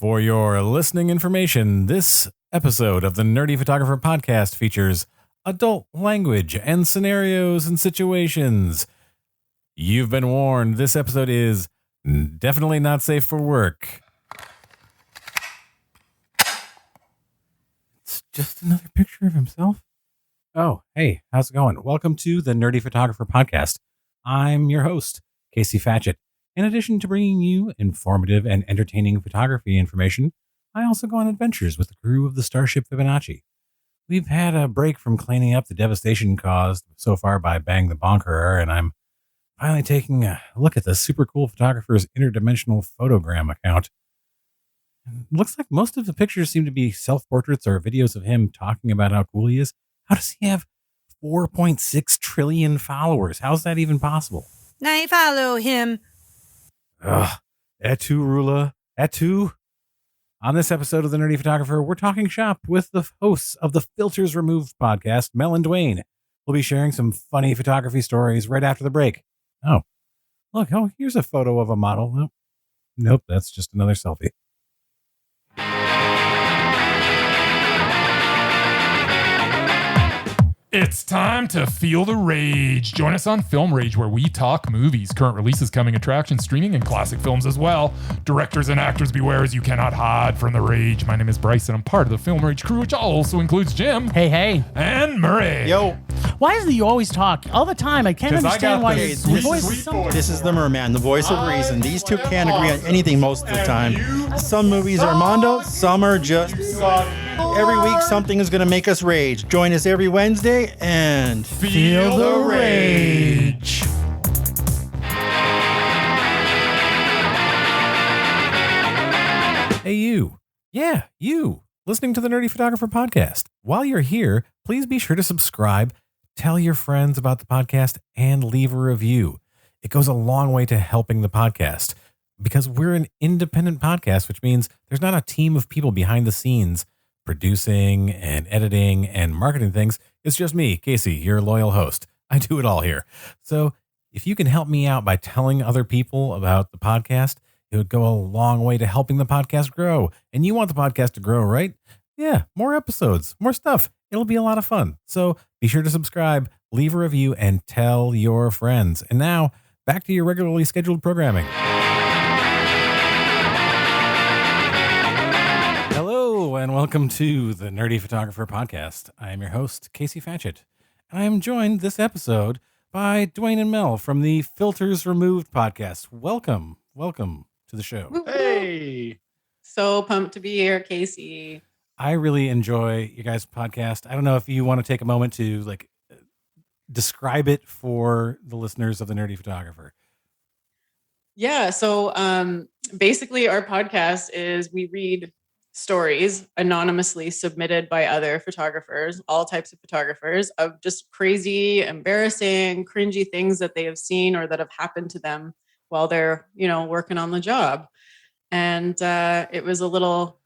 For your listening information, this episode of the Nerdy Photographer Podcast features adult language and scenarios and situations. You've been warned, this episode is definitely not safe for work. It's just another picture of himself. Oh, hey, how's it going? Welcome to the Nerdy Photographer Podcast. I'm your host, Casey Fatchett. In addition to bringing you informative and entertaining photography information, I also go on adventures with the crew of the Starship Fibonacci. We've had a break from cleaning up the devastation caused so far by Bang the Bonkerer, and I'm finally taking a look at the super cool photographer's interdimensional photogram account. It looks like most of the pictures seem to be self-portraits or videos of him talking about how cool he is. How does he have 4.6 trillion followers? How's that even possible? I follow him. Ugh, Atu Rula, Atu. On this episode of The Nerdy Photographer, we're talking shop with the hosts of the Filters Removed podcast, Mel and Dwayne. We'll be sharing some funny photography stories right after the break. Oh, look, here's a photo of a model. Nope, that's just another selfie. It's time to feel the rage. Join us on Film Rage, where we talk movies, current releases, coming attractions, streaming, and classic films as well. Directors and actors beware, as you cannot hide from the rage. My name is Bryce, and I'm part of the Film Rage crew, which also includes Jim. Hey. And Murray. Yo. Why is it you always talk all the time? I can't understand why your voice is so... This is the Merman, the voice of reason. These two can't agree on anything most of the time. Some movies are mondo, some are just... Every week, something is going to make us rage. Join us every Wednesday and feel the rage. Hey, you. Yeah, you. Listening to the Nerdy Photographer Podcast. While you're here, please be sure to subscribe, tell your friends about the podcast, and leave a review. It goes a long way to helping the podcast because we're an independent podcast, which means there's not a team of people behind the scenes producing and editing and marketing things. It's just me, Casey, your loyal host. I do it all here. So if you can help me out by telling other people about the podcast, it would go a long way to helping the podcast grow. And you want the podcast to grow, right? Yeah, more episodes, more stuff. It'll be a lot of fun. So be sure to subscribe, leave a review, and tell your friends. And now, back to your regularly scheduled programming. Hello, and welcome to the Nerdy Photographer Podcast. I am your host, Casey Fatchett. And I am joined this episode by Dwayne and Mel from the Filters Removed podcast. Welcome to the show. Hey. So pumped to be here, Casey. I really enjoy you guys' podcast. I don't know if you want to take a moment to describe it for the listeners of the Nerdy Photographer. Yeah, so basically our podcast is we read stories anonymously submitted by other photographers, all types of photographers, of just crazy, embarrassing, cringy things that they have seen or that have happened to them while they're, working on the job. And it was a little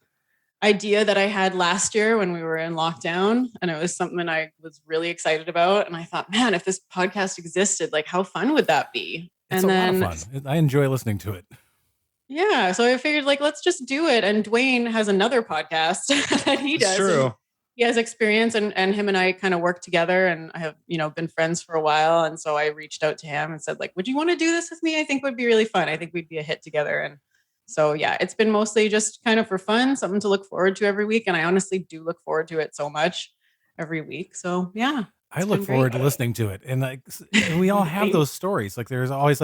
idea that I had last year when we were in lockdown, and it was something I was really excited about. And I thought, man, if this podcast existed, how fun would that be? It's a lot of fun. I enjoy listening to it. Yeah, so I figured let's just do it. And Dwayne has another podcast that he does. It's true. He has experience, and him and I kind of work together, and I have been friends for a while. And so I reached out to him and said, would you want to do this with me? I think would be really fun. I think we'd be a hit together. And so yeah, it's been mostly just kind of for fun, something to look forward to every week. And I honestly do look forward to it so much every week. So yeah, I look forward to listening to it. And we all have those stories. There's always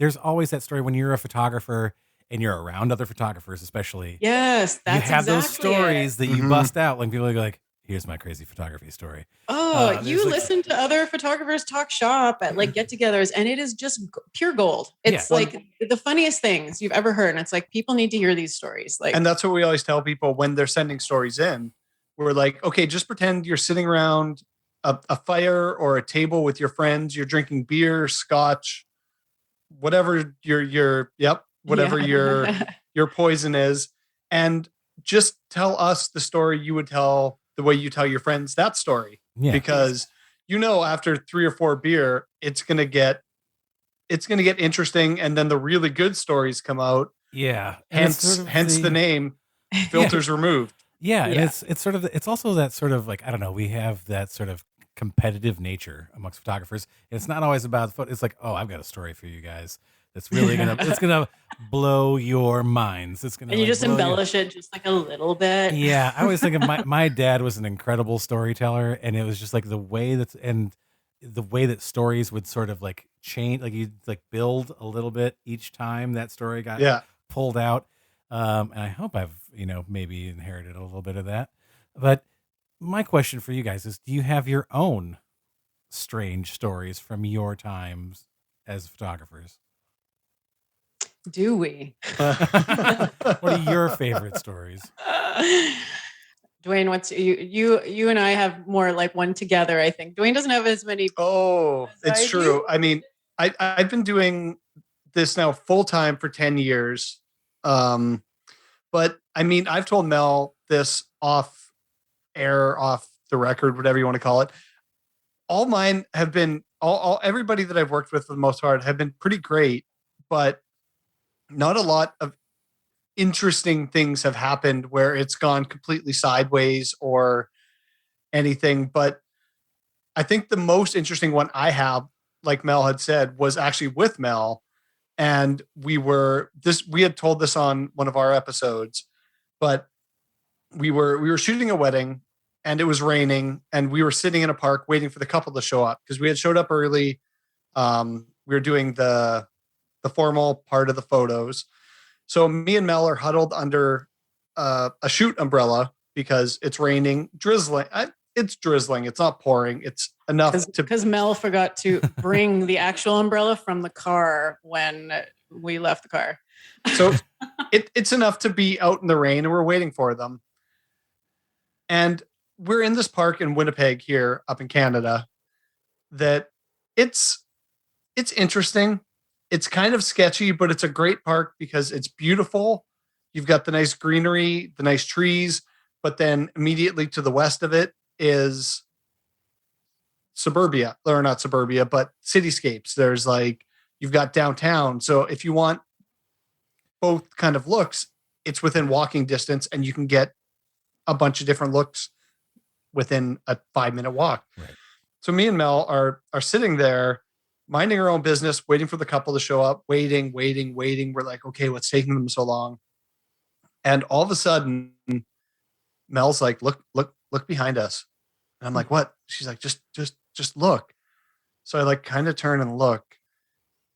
there's always that story when you're a photographer and you're around other photographers, especially. Yes, that's you have exactly those stories that you bust out. People are like, here's my crazy photography story. Oh, you listen to other photographers talk shop at get-togethers, and it is just pure gold. It's the funniest things you've ever heard. And it's people need to hear these stories. And that's what we always tell people when they're sending stories in. We're like, okay, just pretend you're sitting around a fire or a table with your friends. You're drinking beer, scotch, whatever your poison is, and just tell us the story you would tell the way you tell your friends that story. Yeah. Because after 3 or 4 beer, it's gonna get interesting, and then the really good stories come out Yeah. Hence the name, filters removed. Yeah, and it's sort of it's also that sort of like, I don't know, we have that sort of competitive nature amongst photographers. It's not always about the photo. It's like, oh, I've got a story for you guys that's really gonna blow your minds. It's gonna and you just embellish it just like a little bit. Yeah, I always think of my dad was an incredible storyteller, and it was just like the way that stories would sort of like change, like you'd like build a little bit each time that story got pulled out. And I hope I've, maybe inherited a little bit of that. But my question for you guys is, do you have your own strange stories from your times as photographers? Do we? What are your favorite stories? Dwayne, what's you and I have more like one together, I think. Dwayne doesn't have as many. Oh, it's true. I mean, I've been doing this now full time for 10 years. But I mean, I've told Mel this off air, off the record, whatever you want to call it. All mine have been everybody that I've worked with for the most part have been pretty great, but not a lot of interesting things have happened where it's gone completely sideways or anything. But I think the most interesting one I have, like Mel had said, was actually with Mel. And we had told this on one of our episodes, but we were shooting a wedding and it was raining and we were sitting in a park waiting for the couple to show up because we had showed up early. We were doing the formal part of the photos. So me and Mel are huddled under a shoot umbrella because it's raining, drizzling. It's drizzling. It's not pouring. It's enough because Mel forgot to bring the actual umbrella from the car when we left the car. So it's enough to be out in the rain and we're waiting for them. And we're in this park in Winnipeg here up in Canada that it's interesting. It's kind of sketchy, but it's a great park because it's beautiful. You've got the nice greenery, the nice trees, but then immediately to the west of it is suburbia, or not suburbia, but cityscapes. There's like, you've got downtown. So if you want both kind of looks, it's within walking distance and you can get a bunch of different looks within a 5-minute walk. Right. So me and Mel are sitting there minding our own business, waiting for the couple to show up, waiting. We're like, okay, what's taking them so long? And all of a sudden Mel's like, look behind us. And I'm like, what? She's like, just look. So I like kind of turn and look.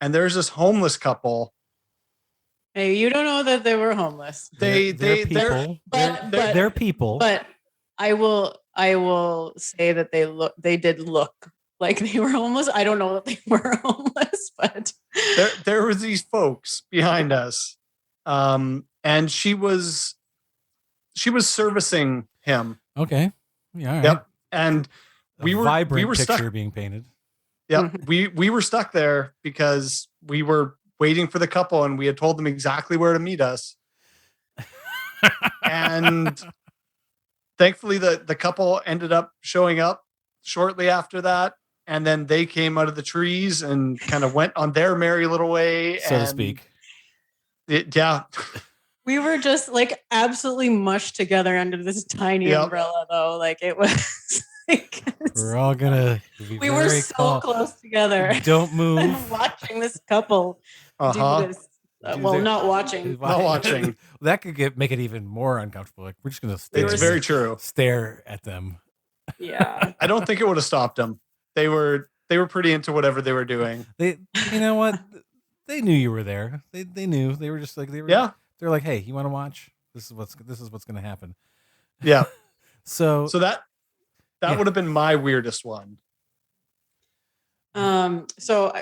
And there's this homeless couple. Hey, you don't know that they were homeless. They're people. They're people. But I will say that they did look like they were homeless. I don't know that they were homeless, but there was these folks behind us. And she was servicing him. Okay. Yeah. All right. Yep. And we were picture stuck being painted. Yep. We were stuck there because we were waiting for the couple and we had told them exactly where to meet us. And thankfully the couple ended up showing up shortly after that. And then they came out of the trees and kind of went on their merry little way. So to speak. Yeah. We were just like absolutely mushed together under this tiny umbrella, though. Like it was. Like, we're all gonna. We were so close together. Don't move. And watching this couple do this. Not watching. Not watching. That could make it even more uncomfortable. Like we're just gonna. It's very true. Stare at them. Yeah. I don't think it would have stopped them. They were pretty into whatever they were doing. You know what? They knew you were there. They knew. They were just like they were. Yeah. They're like, hey, you want to watch? This is what's going to happen. Yeah. So that would have been my weirdest one. So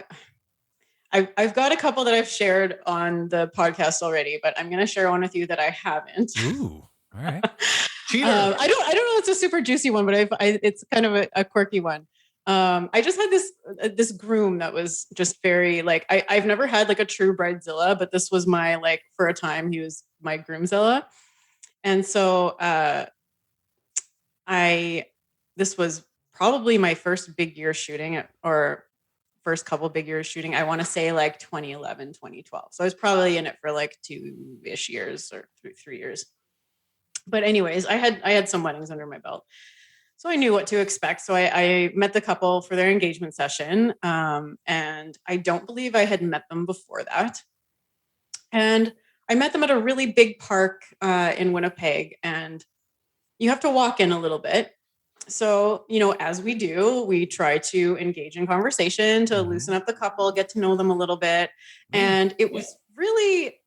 I've got a couple that I've shared on the podcast already, but I'm going to share one with you that I haven't. Ooh. All right. Cheater. I don't know. It's a super juicy one, but it's kind of a quirky one. I just had this groom that was just very like, I've never had like a true bridezilla, but this was my, like, for a time, he was my groomzilla. And so, this was probably my first big year shooting or first couple big years shooting, I want to say like 2011, 2012. So I was probably in it for like 2-ish years or 3 years. But anyways, I had some weddings under my belt. So I knew what to expect. So I met the couple for their engagement session. And I don't believe I had met them before that. And I met them at a really big park in Winnipeg. And you have to walk in a little bit. So, as we do, we try to engage in conversation to loosen up the couple, get to know them a little bit. And it was really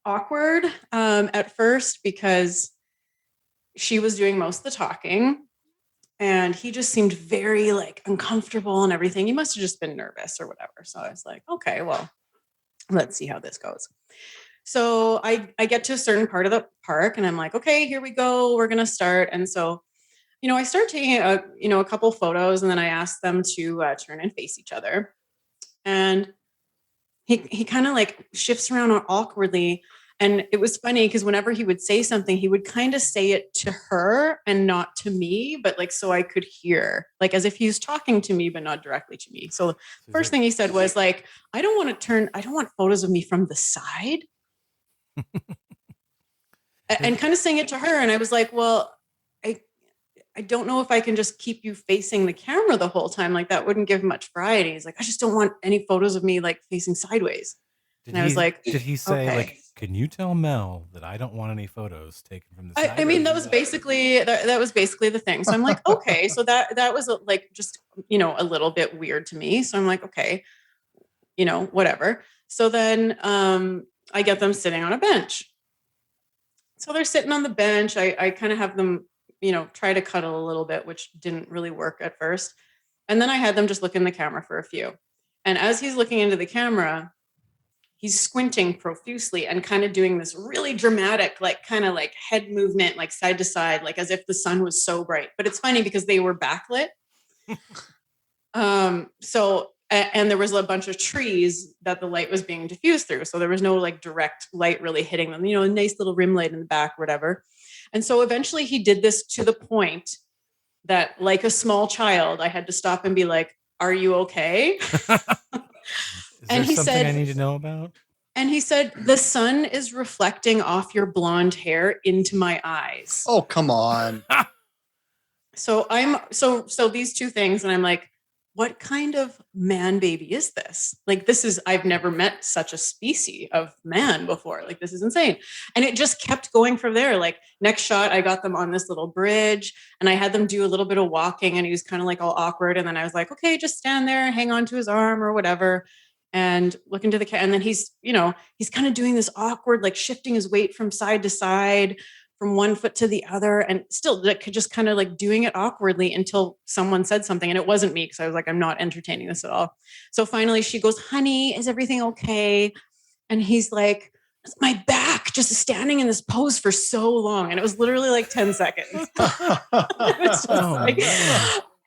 awkward at first because she was doing most of the talking and he just seemed very like uncomfortable and everything. He must have just been nervous or whatever. So I was like, okay, well, let's see how this goes. So I get to a certain part of the park and I'm like, okay, here we go. We're going to start. And so, I start taking a couple photos and then I ask them to turn and face each other. And he kind of like shifts around awkwardly. And it was funny because whenever he would say something, he would kind of say it to her and not to me, but like, so I could hear, like as if he was talking to me, but not directly to me. So the first thing he said was like, I don't want photos of me from the side. And kind of saying it to her. And I was like, well, I don't know if I can just keep you facing the camera the whole time. Like that wouldn't give much variety. He's like, I just don't want any photos of me like facing sideways. I was like, did he say okay. like, can you tell Mel that I don't want any photos taken from the side? I mean, that was basically the thing. So I'm like, okay, so that was like just, a little bit weird to me. So I'm like, okay, whatever. So then I get them sitting on a bench. So they're sitting on the bench. I kind of have them, try to cuddle a little bit, which didn't really work at first. And then I had them just look in the camera for a few. And as he's looking into the camera, he's squinting profusely and kind of doing this really dramatic, like kind of like head movement, like side to side, like as if the sun was so bright. But it's funny because they were backlit. And there was a bunch of trees that the light was being diffused through. So there was no like direct light really hitting them, a nice little rim light in the back, whatever. And so eventually he did this to the point that like a small child, I had to stop and be like, are you okay? And he said, I need to know about? And he said, the sun is reflecting off your blonde hair into my eyes. Oh, come on. So these two things. And I'm like, what kind of man baby is this? Like, I've never met such a species of man before. Like, this is insane. And it just kept going from there. Like, next shot, I got them on this little bridge and I had them do a little bit of walking and he was kind of like all awkward. And then I was like, okay, just stand there, hang on to his arm or whatever. And look into the cat. And then he's kind of doing this awkward, like shifting his weight from side to side, from one foot to the other, and still like just kind of like doing it awkwardly until someone said something. And it wasn't me because I was like, I'm not entertaining this at all. So finally she goes, honey, is everything okay? And he's like, my back just standing in this pose for so long. And it was literally like 10 seconds.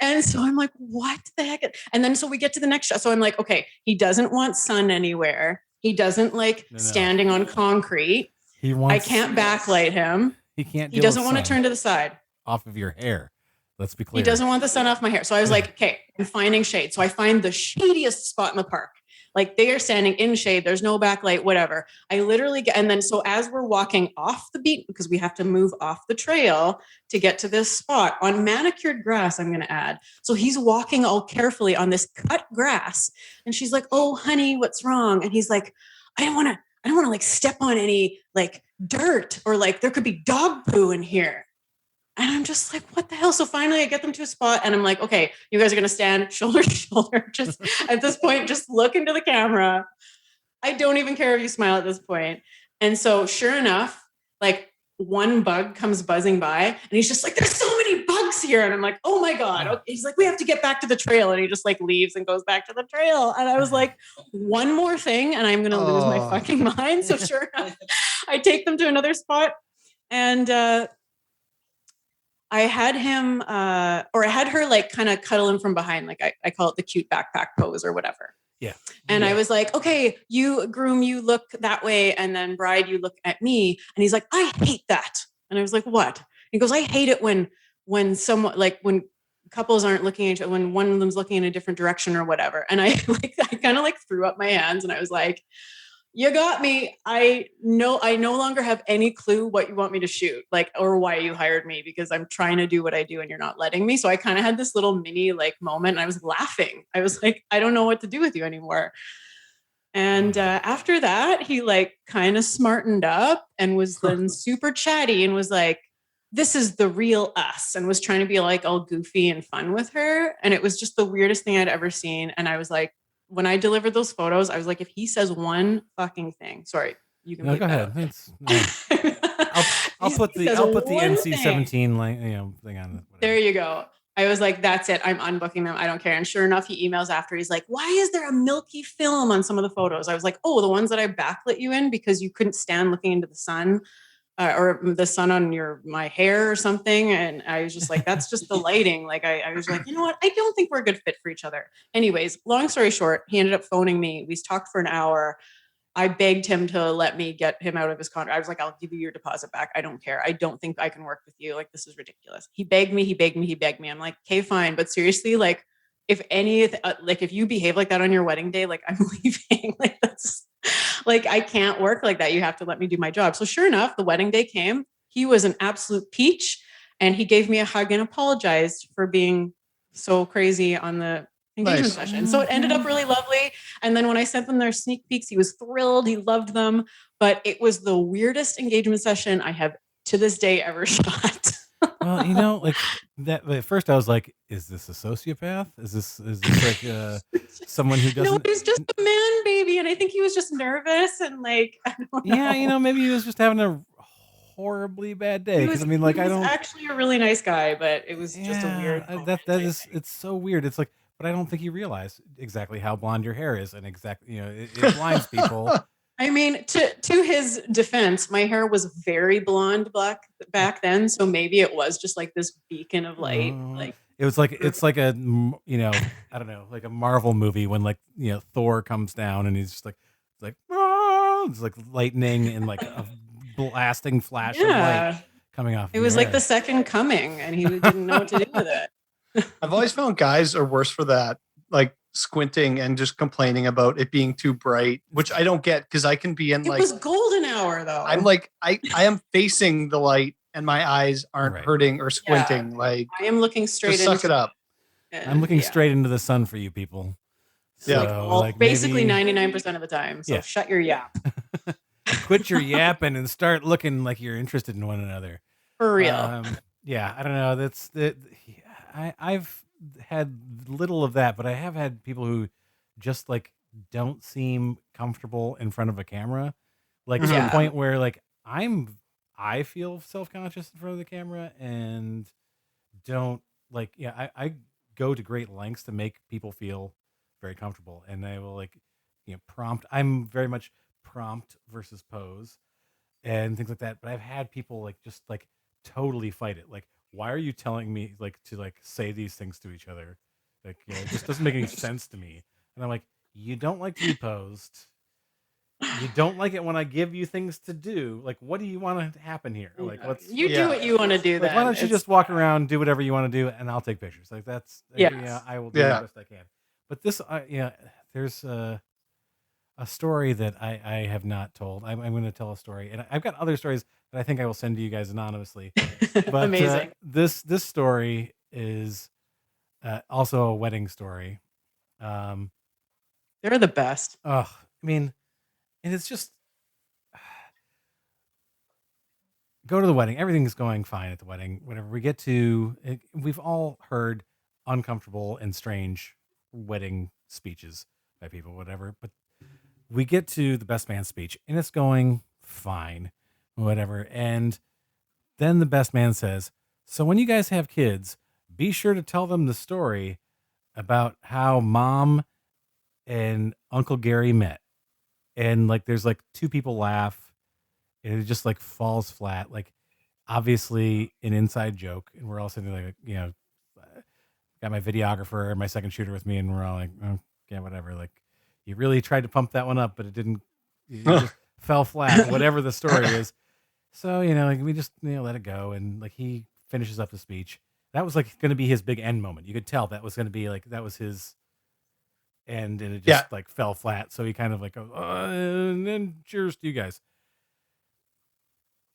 And so I'm like, what the heck? And then so we get to the next shot. So I'm like, okay, he doesn't want sun anywhere. He doesn't like standing on concrete. I can't backlight him. He doesn't want to turn to the side. Off of your hair. Let's be clear. He doesn't want the sun off my hair. So I was like, okay, I'm finding shade. So I find the shadiest spot in the park. Like they are standing in shade. There's no backlight, whatever. I literally get, and then so as we're walking off the beat, because we have to move off the trail to get to this spot on manicured grass, I'm going to add. So he's walking all carefully on this cut grass. And she's like, oh, honey, what's wrong? And he's like, I don't want to like step on any like dirt or like there could be dog poo in here. And I'm just like, what the hell? So finally I get them to a spot and I'm like, okay, you guys are going to stand shoulder to shoulder. Just at this point, just look into the camera. I don't even care if you smile at this point. And so sure enough, like one bug comes buzzing by and he's just like, there's so many bugs here. And I'm like, oh my God. Okay. He's like, we have to get back to the trail. And he just like leaves and goes back to the trail. And I was like, one more thing and I'm going to lose my fucking mind. So sure enough, I take them to another spot and, I had him, or I had her like kind of cuddle him from behind. Like I call it the cute backpack pose or whatever. Yeah. And I was like, okay, you groom, you look that way. And then bride, you look at me. And he's like, I hate that. And I was like, what? He goes, I hate it when someone like when couples aren't looking at each other, when one of them's looking in a different direction or whatever. And I kind of like threw up my hands and I was like, you got me. I no longer have any clue what you want me to shoot, like, or why you hired me, because I'm trying to do what I do and you're not letting me. So I kind of had this little mini like moment and I was laughing. I was like, I don't know what to do with you anymore. And after that, he like kind of smartened up and was then super chatty and was like, this is the real us, and was trying to be like all goofy and fun with her. And it was just the weirdest thing I'd ever seen. And I was like, when I delivered those photos, I was like, if he says one fucking thing, sorry, you can go ahead. I'll put the NC-17 thing on. Whatever. There you go. I was like, that's it. I'm unbooking them. I don't care. And sure enough, he emails after. He's like, why is there a milky film on some of the photos? I was like, oh, the ones that I backlit you in because you couldn't stand looking into the sun. Or the sun on my hair or something. And I was just like, that's just the lighting. Like, I was like, you know what? I don't think we're a good fit for each other. Anyways, long story short, he ended up phoning me. We talked for an hour. I begged him to let me get him out of his contract. I was like, I'll give you your deposit back. I don't care. I don't think I can work with you. Like, this is ridiculous. He begged me. I'm like, okay, fine. But seriously, like, if you behave like that on your wedding day, like, I'm leaving. Like, that's like, I can't work like that. You have to let me do my job. So sure enough, the wedding day came. He was an absolute peach. And he gave me a hug and apologized for being so crazy on the engagement session. So it ended up really lovely. And then when I sent them their sneak peeks, he was thrilled. He loved them. But it was the weirdest engagement session I have to this day ever shot. Well, like that. At first, I was like, "Is this a sociopath? Is this like someone who doesn't?" No, he was just a man baby, and I think he was just nervous and like, I don't know. Yeah, maybe he was just having a horribly bad day. Because I mean, like, he was actually a really nice guy, but it was just a weird. It's so weird. It's like, but I don't think he realized exactly how blonde your hair is, and exactly, it blinds people. I mean, to his defense, my hair was very blonde black back then, so maybe it was just like this beacon of light. Like it was like it's like a I don't know, like a Marvel movie when like Thor comes down and he's just like it's like lightning and like a blasting flash of light coming off. It was like the second coming, and he didn't know what to do with it. I've always found guys are worse for that, like squinting and just complaining about it being too bright, which I don't get because I can be in like. It was golden hour though. I'm like I am facing the light and my eyes aren't hurting or squinting. Like I am looking straight. Just suck it up. I'm looking straight into the sun for you people. So, like basically 99% of the time. So shut your yap. Quit your yapping and start looking like you're interested in one another. For real. I don't know. I've had little of that, but I have had people who just like don't seem comfortable in front of a camera, like to the point where like I feel self-conscious in front of the camera and don't like. I go to great lengths to make people feel very comfortable, and I will like prompt. I'm very much prompt versus pose and things like that. But I've had people like just like totally fight it, like. Why are you telling me like to like say these things to each other? Like, it just doesn't make any sense to me. And I'm like, you don't like to be posed. You don't like it when I give you things to do. Like, what do you want to happen here? Like, what's you do what you want to do? Like, why don't you just walk around, do whatever you want to do, and I'll take pictures. Like that's I will do the best I can. But this, there's a story that I have not told. I'm going to tell a story, and I've got other stories that I think I will send to you guys anonymously. But amazing. This story is also a wedding story. They're the best. I mean, and it's just go to the wedding. Everything's going fine at the wedding. Whenever we get to, we've all heard uncomfortable and strange wedding speeches by people, whatever. But we get to the best man speech, and it's going fine, whatever. And then the best man says, so when you guys have kids, be sure to tell them the story about how Mom and Uncle Gary met. And like, there's like two people laugh, and it just like falls flat. Like, obviously an inside joke. And we're all sitting there like, got my videographer and my second shooter with me, and we're all like, oh, yeah, whatever. Like, you really tried to pump that one up, but it didn't, it just fell flat, whatever the story is. So, like we just, let it go. And like, he finishes up the speech. That was like going to be his big end moment. You could tell that was going to be like, that was his end, and it just like fell flat. So he kind of like goes, and then cheers to you guys.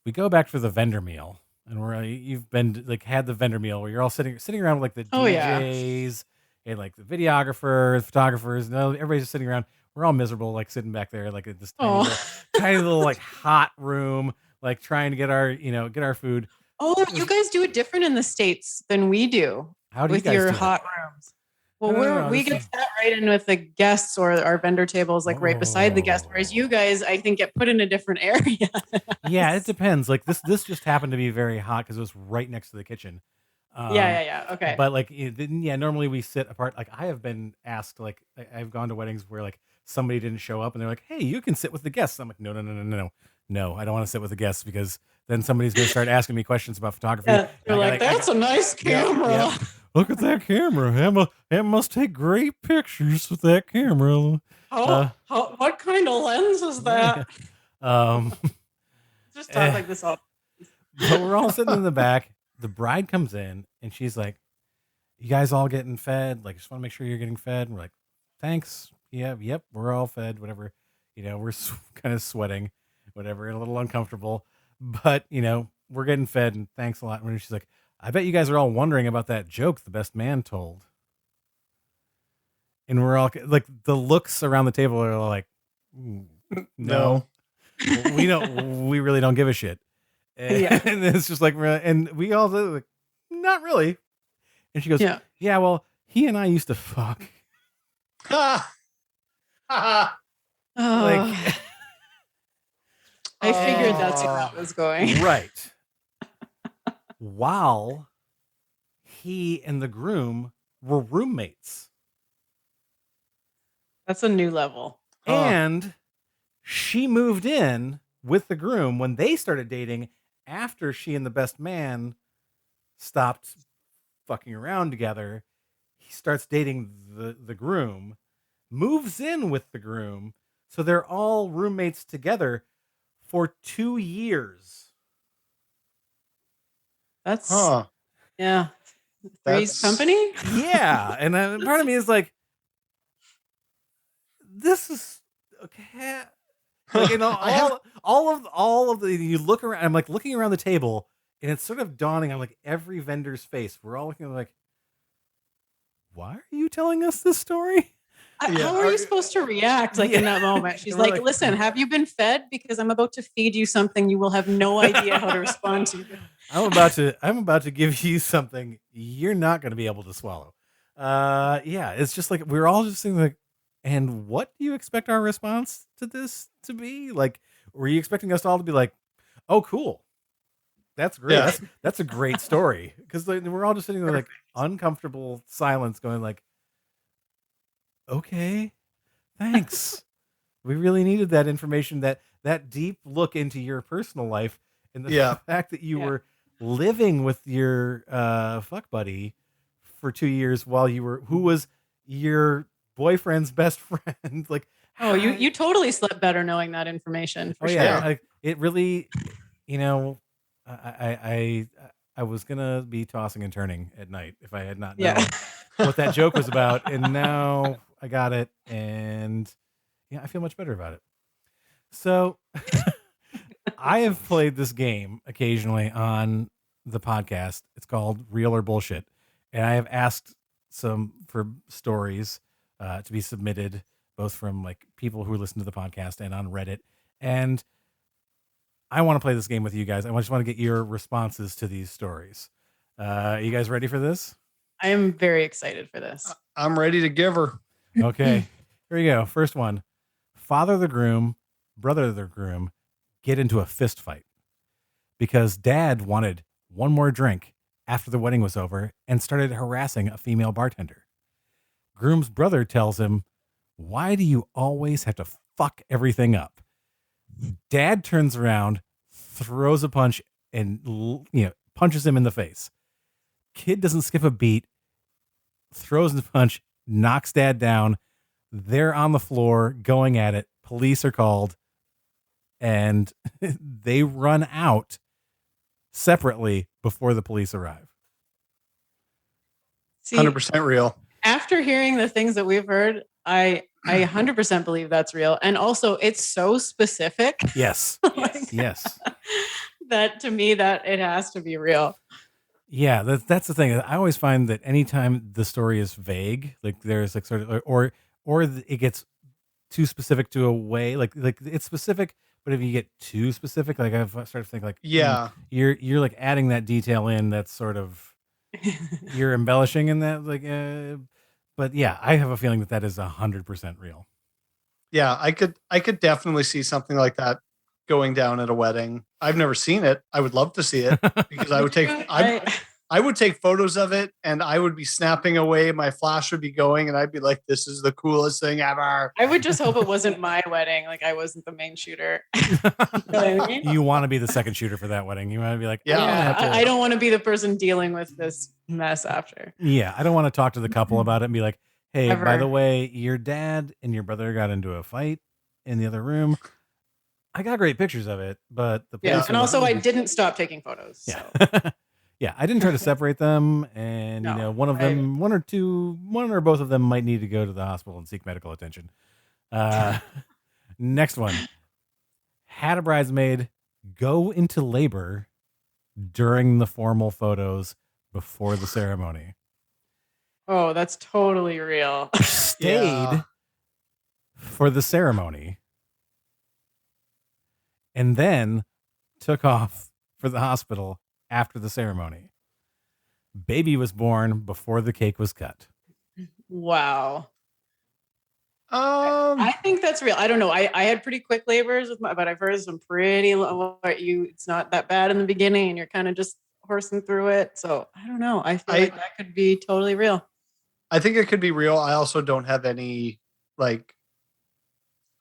We go back for the vendor meal, and you've been like had the vendor meal where you're all sitting around with like the DJs and like the videographers, photographers, and everybody's just sitting around. We're all miserable, like sitting back there, like in this tiny little like hot room, like trying to get our food. Oh, you guys do it different in the States than we do. How do with you guys your do hot rooms? Well, we get sat right in with the guests, or our vendor tables, like right beside the guest. Whereas you guys, I think, get put in a different area. Yeah, it depends. Like this just happened to be very hot because it was right next to the kitchen. Yeah. Okay. But like, normally we sit apart. Like I have been asked, like I've gone to weddings where like somebody didn't show up and they're like, "Hey, you can sit with the guests." I'm like, No, I don't want to sit with the guests because then somebody's going to start asking me questions about photography. Yeah, you're like, that's a nice camera. Yeah. Look at that camera. It must take great pictures with that camera. What kind of lens is that? Just talk like this all. But we're all sitting in the back. The bride comes in and she's like, "You guys all getting fed? Like, just want to make sure you're getting fed." And we're like, "Thanks. Yeah, yep, we're all fed. Whatever." We're kind of sweating, whatever, and a little uncomfortable. But, we're getting fed and thanks a lot. And she's like, "I bet you guys are all wondering about that joke the best man told." And we're all like, the looks around the table are like, no. We really don't give a shit. And it's just like, and we all like, not really. And she goes, yeah, well, he and I used to fuck. Like, I figured that's where that was going. Right. While he and the groom were roommates. That's a new level. And she moved in with the groom when they started dating after she and the best man stopped fucking around together. He starts dating the groom, moves in with the groom. So they're all roommates together for 2 years. That's Three's Company. Yeah, and part of me is like, this is okay. Like, all of the, you look around. I'm like looking around the table, and it's sort of dawning on like every vendor's face. We're all looking like, why are you telling us this story? How are you supposed to react in that moment? She's like, "Listen, have you been fed? Because I'm about to feed you something you will have no idea how to respond to." I'm about to give you something you're not going to be able to swallow. It's just like we're all just thinking like, and what do you expect our response to this to be? Like, were you expecting us all to be like, "Oh, cool, that's great, that's a great story"? Because we're all just sitting there like uncomfortable silence, going like, "Okay, thanks. We really needed that information, that deep look into your personal life, and the fact that you were living with your fuck buddy for 2 years who was your boyfriend's best friend." Like, you totally slept better knowing that information. For sure. Yeah, it really, I was gonna be tossing and turning at night if I had not known what that joke was about, and now I got it, and I feel much better about it. So I have played this game occasionally on the podcast. It's called Real or Bullshit, and I have asked for stories to be submitted, both from like people who listen to the podcast and on Reddit. And I want to play this game with you guys. I just want to get your responses to these stories. You guys ready for this? I am very excited for this. I'm ready to give her. Okay, here we go. First one. Father of the groom, brother of the groom get into a fist fight because dad wanted one more drink after the wedding was over and started harassing a female bartender. Groom's brother tells him, "Why do you always have to fuck everything up?" Dad turns around, throws a punch, and punches him in the face. Kid doesn't skip a beat, throws the punch, knocks dad down. They're on the floor going at it. Police are called, and they run out separately before the police arrive. See, 100% real. after hearing the things that we've heard, I 100% believe that's real. And also it's so specific. Yes. Like, Yes. that to me, that it has to be real. Yeah, that's the thing. I always find that anytime the story is vague, like there's like sort of, or it gets too specific to a way, like it's specific, but if you get too specific, like I've started to think like, Yeah. you're like adding that detail in that's sort of, you're embellishing in that, like, but yeah, I have a feeling that is 100% real. Yeah, I could definitely see something like that going down at a wedding. I've never seen it. I would love to see it because I would take I would take photos of it and I would be snapping away. My flash would be going and I'd be like, this is the coolest thing ever. I would just hope it wasn't my wedding. Like I wasn't the main shooter. You know what I mean? You want to be the second shooter for that wedding. You want to be like, Yeah. I don't want to be the person dealing with this mess after. Yeah, I don't want to talk to the couple about it and be like, hey, Ever. by the way, your dad and your brother got into a fight in the other room. I got great pictures of it, but the Yeah, place and was- also I didn't stop taking photos. So. Yeah. Yeah, I didn't try to separate them, and No, one or both of them might need to go to the hospital and seek medical attention. Next one. Had a bridesmaid go into labor during the formal photos before the ceremony. Oh, that's totally real. Stayed Yeah. for the ceremony and then took off for the hospital after the ceremony. Baby was born before the cake was cut. Wow. I think that's real. I don't know. I had pretty quick labors but I've heard some pretty low. It's not that bad in the beginning, and you're kind of just horsing through it. So I don't know. I feel like that could be totally real. I think it could be real. I also don't have any, like,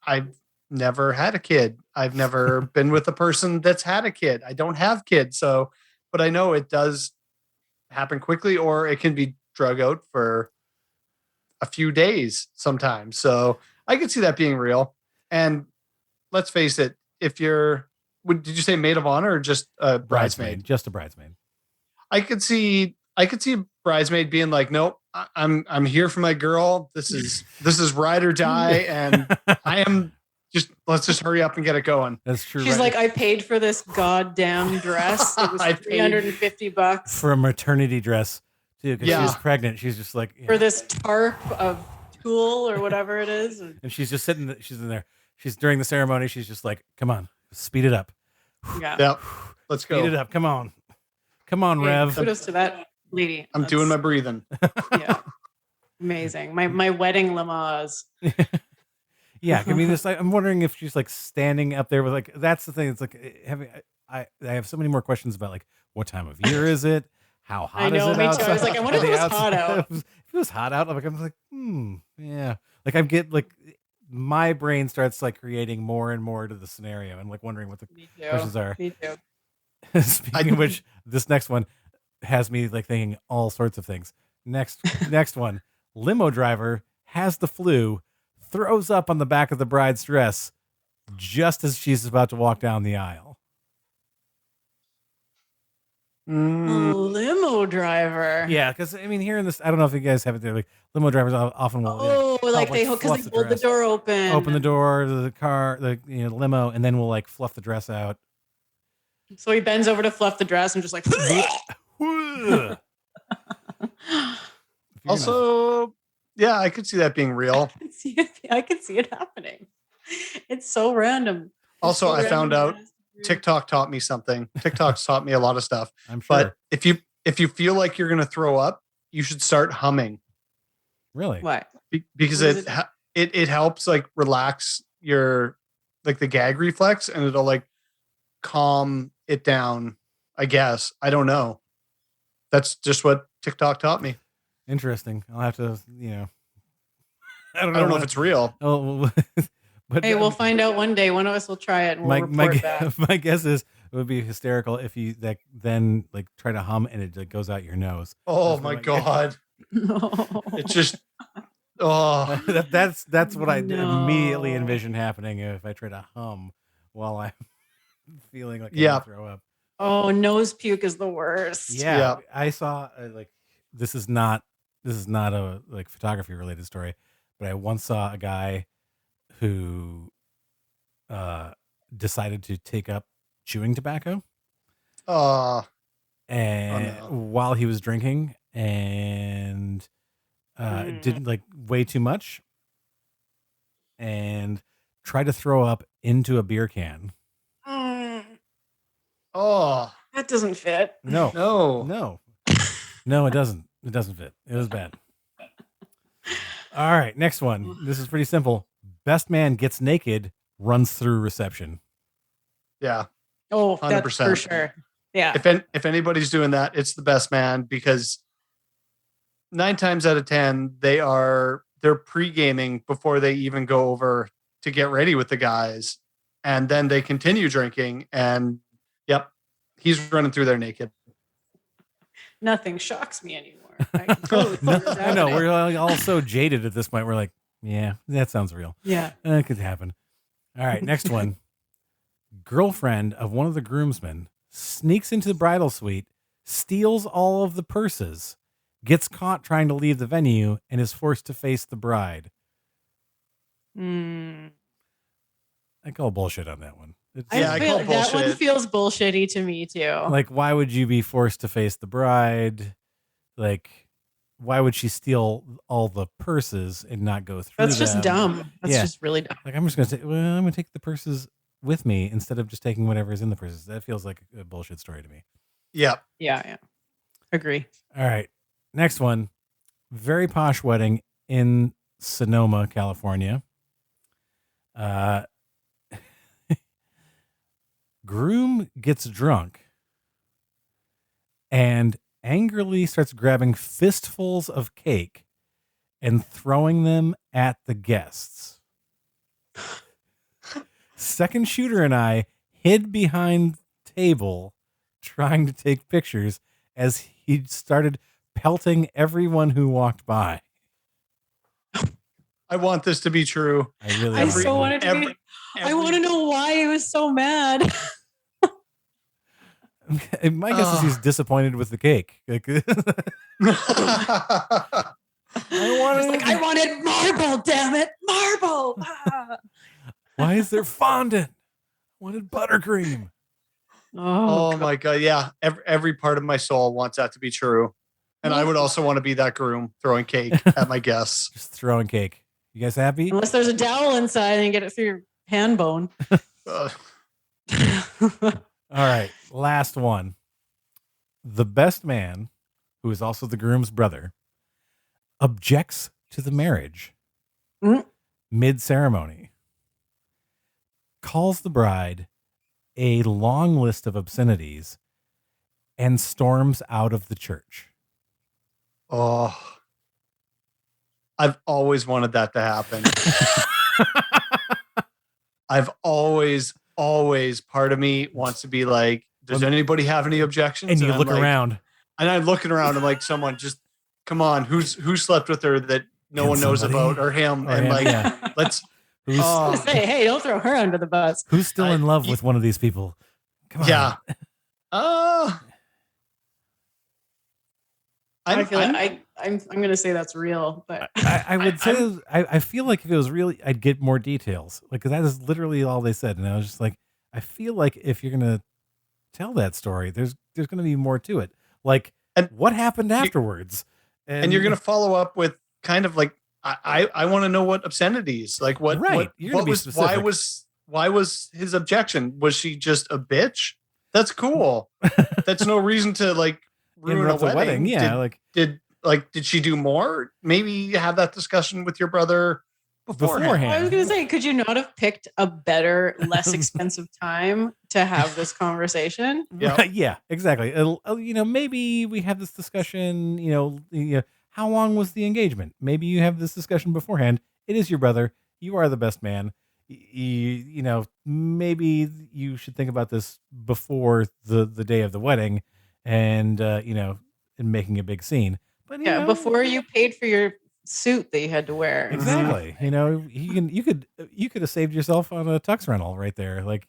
I've never had a kid. I've never been with a person that's had a kid. I don't have kids. So, but I know it does happen quickly, or it can be drug out for a few days sometimes. So I could see that being real. And let's face it, if you're, did you say maid of honor or just a bridesmaid? Just a bridesmaid. I could see a bridesmaid being like, nope, I'm here for my girl. This is ride or die, and I am just, let's just hurry up and get it going. That's true. She's like, I paid for this goddamn dress. It was $350 for a maternity dress too, because she's pregnant. She's just like, for this tarp of tulle or whatever it is. and she's just sitting. She's in there. She's during the ceremony. She's just like, come on, speed it up. Yeah. Yep. Let's go. Speed it up. Come on, Rev. Kudos to that lady. I'm doing my breathing. Yeah. Amazing. My wedding lamaze. Yeah, I mean, I'm wondering if she's like standing up there with like. That's the thing. It's like having. I have so many more questions about like what time of year is it? How hot I know, is it me outside? too. I was like, I wonder if it was hot out. If it was hot out, I'm like, yeah. Like I get like my brain starts like creating more and more to the scenario and like wondering what the questions are. Me too. Speaking of which, this next one has me like thinking all sorts of things. Next one. Limo driver has the flu, throws up on the back of the bride's dress just as she's about to walk down the aisle. Limo driver. Yeah, because I mean, here in this, I don't know if you guys have it there. Like limo drivers often will, Like they hold the door open. Open the door to the car, the limo, and then we'll like fluff the dress out. So he bends over to fluff the dress and just like. Also, yeah, I could see that being real. I could see it happening. It's so random. Also, I found out TikTok taught me something. TikTok's taught me a lot of stuff. I'm sure. But if you feel like you're going to throw up, you should start humming. Really? What? Because it helps like relax your like the gag reflex, and it'll like calm it down. I guess. I don't know. That's just what TikTok taught me. Interesting. I'll have to, I don't know if it's real. Oh, but Hey, we'll find out one day. One of us will try it and we'll report back. My guess is it would be hysterical if you then like try to hum and it like, goes out your nose. Oh my God. It's just, that's what I immediately envision happening if I try to hum while I'm feeling like I'm gonna throw up. Oh, nose puke is the worst. Yeah. I saw like, this is not this is not a like photography related story, but I once saw a guy who decided to take up chewing tobacco. And while he was drinking and did like way too much and tried to throw up into a beer can. Oh, that doesn't fit. No, it doesn't. It doesn't fit. It was bad. All right, next one. This is pretty simple. Best man gets naked, runs through reception. Yeah. Oh, 100%. That's for sure. Yeah. If anybody's doing that, it's the best man, because 9 times out of 10, they're pre-gaming before they even go over to get ready with the guys. And then they continue drinking and yep, he's running through there naked. Nothing shocks me anymore. I totally no, we're all so jaded at this point. We're like, yeah, that sounds real. Yeah. It could happen. All right, next one. Girlfriend of one of the groomsmen sneaks into the bridal suite, steals all of the purses, gets caught trying to leave the venue, and is forced to face the bride. I call bullshit on that one. I feel that one feels bullshitty to me too. Like, why would you be forced to face the bride? Like, why would she steal all the purses and not go through That's just dumb. That's just really dumb. Like, I'm just going to say, well, I'm going to take the purses with me instead of just taking whatever is in the purses. That feels like a bullshit story to me. Yeah. Yeah. Agree. All right. Next one. Very posh wedding in Sonoma, California. Groom gets drunk and angrily starts grabbing fistfuls of cake and throwing them at the guests. Second shooter and I hid behind the table trying to take pictures as he started pelting everyone who walked by. I want this to be true. I so want it to be. I want to know why he was so mad. My guess is he's disappointed with the cake. I wanted marble, damn it. Marble. Why is there fondant? I wanted buttercream. Oh my God. Yeah. Every part of my soul wants that to be true. And I would also want to be that groom throwing cake at my guests. Just throwing cake. You guys happy? Unless there's a dowel inside and you get it through your hand bone. All right. Last one. The best man, who is also the groom's brother, objects to the marriage mid-ceremony. Calls the bride a long list of obscenities and storms out of the church. Oh, I've always wanted that to happen. I've always, part of me wants to be like, does anybody have any objections? And you look around. And I'm looking around. I'm like, someone just, come on, who slept with her that no one knows about, or him? And let's. Say, hey, don't throw her under the bus. Who's still in love with one of these people? Come on. Yeah. I'm going to say that's real, but I would say I feel like if it was really, I'd get more details. Like, cause that is literally all they said, and I was just like, I feel like if you're gonna tell that story, there's gonna be more to it. Like, what happened afterwards? And you're gonna follow up with kind of like, I want to know what obscenities, like what was why was his objection? Was she just a bitch? That's cool. That's no reason to like ruin a wedding. Yeah. Did she do more? Maybe have that discussion with your brother beforehand. I was going to say, could you not have picked a better, less expensive time to have this conversation? Yeah, yeah, exactly. Maybe we have this discussion, how long was the engagement? Maybe you have this discussion beforehand. It is your brother. You are the best man. Maybe you should think about this before the day of the wedding and making a big scene. But before you paid for your suit that you had to wear. Exactly. You could have saved yourself on a tux rental right there. Like,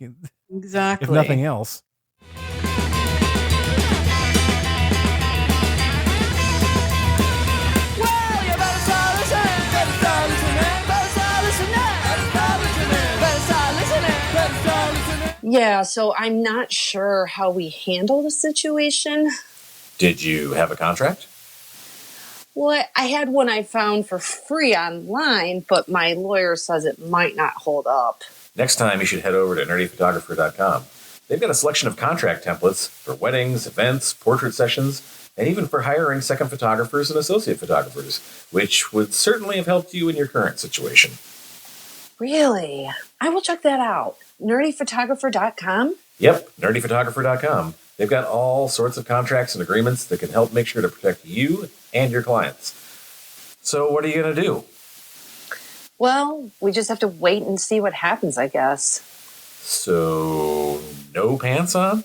exactly. If nothing else. Yeah, so I'm not sure how we handle the situation. Did you have a contract? Well, I had one I found for free online, but my lawyer says it might not hold up. Next time, you should head over to nittyphotographer.com. They've got a selection of contract templates for weddings, events, portrait sessions, and even for hiring second photographers and associate photographers, which would certainly have helped you in your current situation. Really? I will check that out. Nerdyphotographer.com? Yep, nittyphotographer.com. They've got all sorts of contracts and agreements that can help make sure to protect you and your clients. So what are you going to do? Well, we just have to wait and see what happens, I guess. So, no pants on?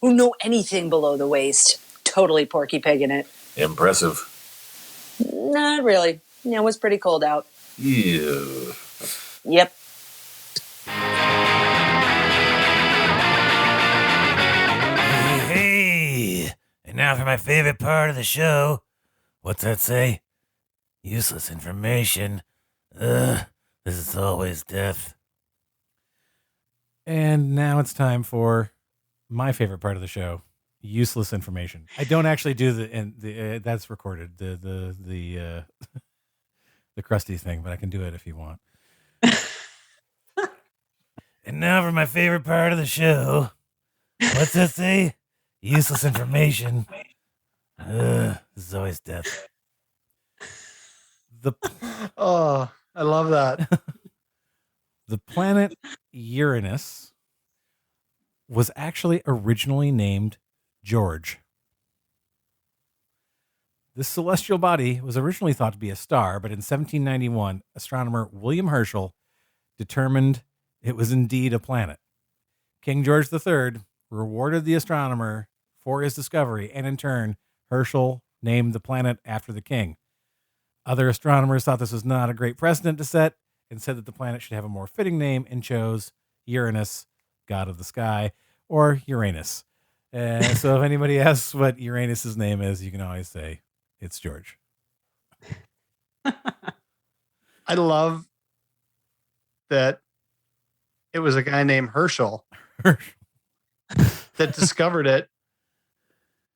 Who know anything below the waist? Totally Porky Pig in it. Impressive. Not really. It was pretty cold out. Ew. Yep. Hey, and now for my favorite part of the show. What's that say? Useless information. This is always death. And now it's time for my favorite part of the show, useless information. I don't actually do the that's recorded, the crusty thing, but I can do it if you want. And now for my favorite part of the show. What's that say? Useless information. This is always death. Oh, I love that. The planet Uranus was actually originally named George. This celestial body was originally thought to be a star, but in 1791, astronomer William Herschel determined it was indeed a planet. King George III rewarded the astronomer for his discovery, and in turn, Herschel named the planet after the king. Other astronomers thought this was not a great precedent to set and said that the planet should have a more fitting name and chose Uranus, god of the sky, or Uranus. So if anybody asks what Uranus's name is, you can always say it's George. I love that it was a guy named Herschel that discovered it.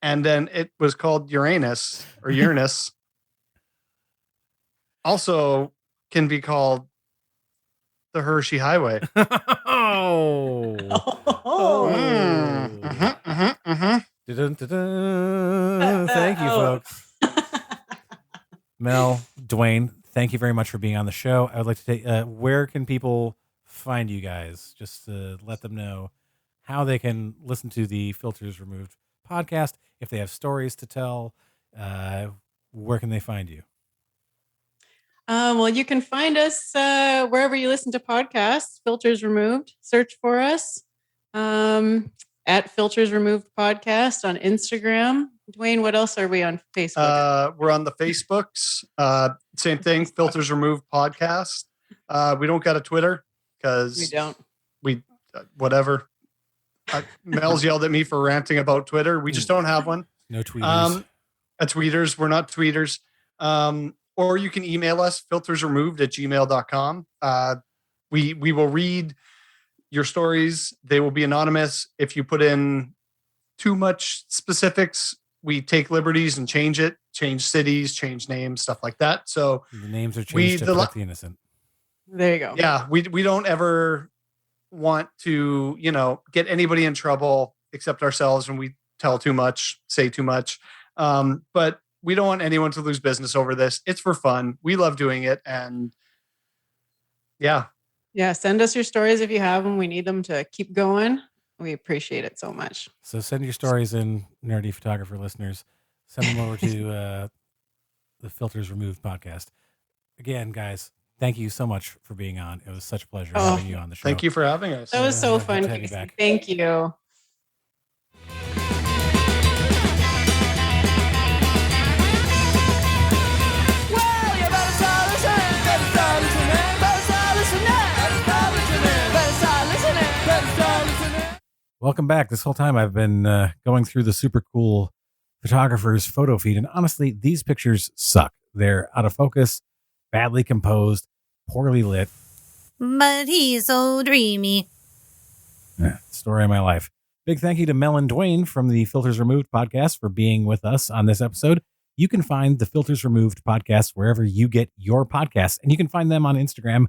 And then it was called Uranus or Uranus. Also can be called the Hershey Highway. Oh. Dun-dun-dun-dun. Thank you, folks. Mel, Dwayne, thank you very much for being on the show. I would like to take, where can people find you guys? Just to let them know how they can listen to the Filters Removed podcast. If they have stories to tell, where can they find you? Well, you can find us wherever you listen to podcasts, Filters Removed. Search for us at Filters Removed Podcast on Instagram. Dwayne, what else are we on Facebook? We're on the Facebooks. Same thing, Filters Removed Podcast. We don't got a Twitter because We don't. Whatever. Mel's yelled at me for ranting about Twitter. We just don't have one. No tweeters. Tweeters. We're not tweeters. Or you can email us, filtersremoved@gmail.com. We will read your stories. They will be anonymous. If you put in too much specifics, we take liberties and change it, change cities, change names, stuff like that. So the names are changed to protect the innocent. There you go. Yeah, we don't ever want to, get anybody in trouble except ourselves when we tell too much, say too much. But we don't want anyone to lose business over this. It's for fun. We love doing it. And yeah. Yeah. Send us your stories if you have them. We need them to keep going. We appreciate it so much. So send your stories in, Nerdy Photographer listeners. Send them over to the Filters Removed podcast. Again, guys, thank you so much for being on. It was such a pleasure having you on the show. Thank you for having us. That was so fun. Good to have you back. Thank you. Welcome back. This whole time I've been going through the super cool photographer's photo feed, and honestly, these pictures suck. They're out of focus, badly composed, poorly lit. But he's so dreamy. Story of my life. Big thank you to Mel Dwayne from the Filters Removed podcast for being with us on this episode. You can find the Filters Removed podcast wherever you get your podcasts, and you can find them on Instagram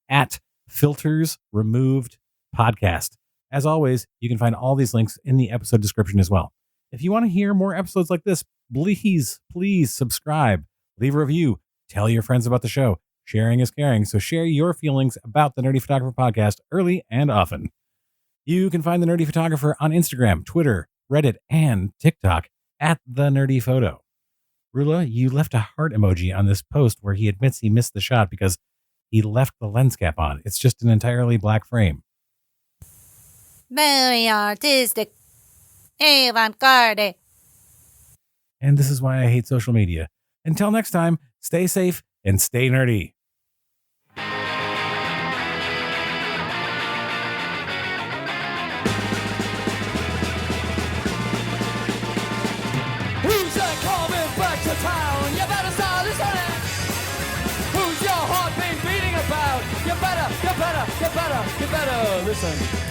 at Filters Removed Podcast. As always, you can find all these links in the episode description as well. If you want to hear more episodes like this, please subscribe, leave a review, tell your friends about the show. Sharing is caring, so share your feelings about the Nerdy Photographer podcast early and often. You can find the Nerdy Photographer on Instagram, Twitter, Reddit, and TikTok at The Nerdy Photo. Rula, you left a heart emoji on this post where he admits he missed the shot because he left the lens cap on. It's just an entirely black frame. Very artistic. Avant-garde. And this is why I hate social media. Until next time, stay safe and stay nerdy. Who's that coming back to town? You better start listening. Who's your heart been beating about? You better listen.